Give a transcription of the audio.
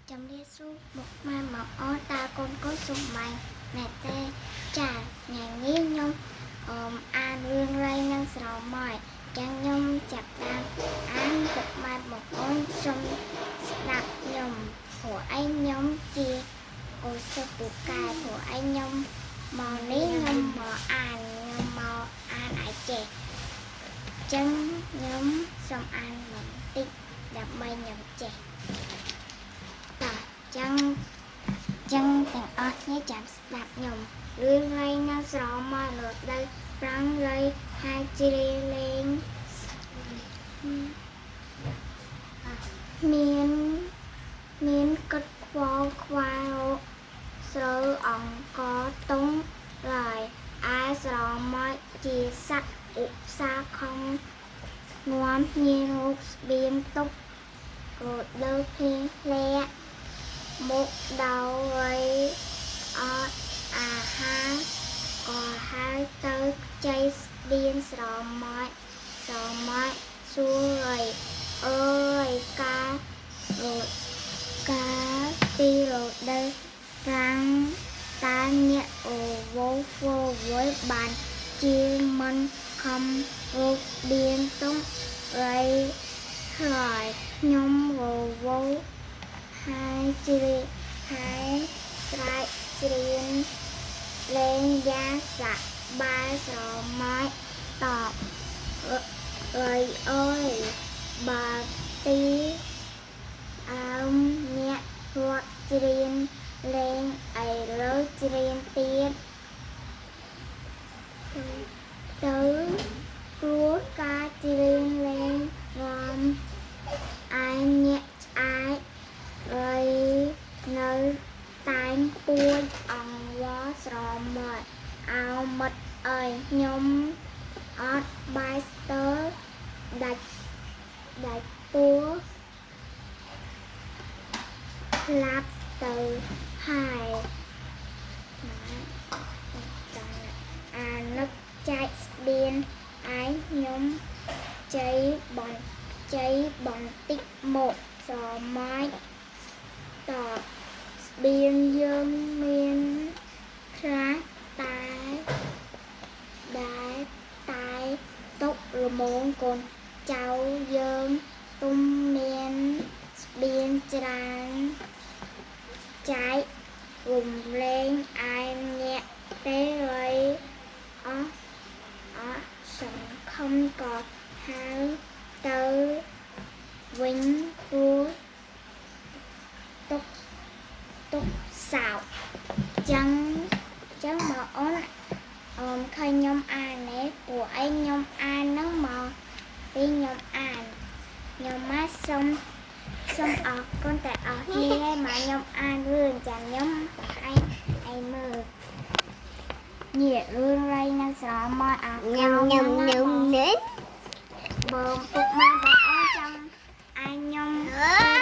Chấm đi su một mai mọc ó ta con có sum mày nè tê trà ngày nghĩ nhung an rương ray năng sầu mỏi chẳng nhung chặt đam an một mai một ôn trong đạp nhung của anh nhóm chia ôi sơ bù cài của anh nhóm màu ní nhung màu an nhung màu an ải chè chân nhóm xong an mộng tích đạp mây nhầm chè chân chânទាំងអស់គ្នាចាំស្ដាប់ខ្ញុំរឿងរ៉ាវនៅស្រមមកលើដីប្រាំងរៃហើយជ្រាលេងមានគិតខ្វល់ខ្វាយស្រូវអង្គតុងឡើយឯស្រមកជាសត្វឧស្សាហ៍ខំងាំញៀនរូបស្បៀងទុកក៏លើភីលាក់មុខដោយអត់អាហារក៏ហើយទៅជ័យស្បៀនស្រមកសួរអើយការទីរដូវប្រាំងតាញាក់អូវ៉ូហ្វវយបានជាមិនខំរូបស្បៀនទុំរៃហើយខ្ញុំវ៉ូហើយជ្រាហើយស្រែកច្រៀងលេងយ៉ាងសប្បាយស្រមៃតបអើយបើទីអើមអ្នករត់ច្រៀងលេងឥឡូវច្រៀងទៀតទៅព្រោះការច្រៀងលេងងំឯអ្នកឆ្អែតហើយនៅតែងពួយអង្វរស្រមើអោមិត្តអើយខ្ញុំអត់បាយស្ទើដាច់ពួរស្លាប់ទៅហើយអានឹកចែកស្បៀនឯងខ្ញុំជ័យបន្តិចមកស្រមៃតបស្បៀនយើងមានខ្លះតែទុករមងកូនចៅយើងទុំមានស្បៀនច្រើនចែករំលែងឯអ្នកទេហើយអស់សង្ឃឹមក៏ហៅទៅវិញព្រោះទុកសោកចឹងមកអូនឃើញខ្ញុំអានទេពួកឯងខ្ញុំអានហ្នឹងមកពីខ្ញុំអានខ្ញុំមកសុំអរគុណតែអស់គ្នាមកខ្ញុំអានរឿងចាំខ្ញុំឯងមើលញាក់រឿងរ៉ៃនៅស្រមមកអញ៉ាំនេះបើពុកម៉ែបងអូនចាំឯងខ្ញុំ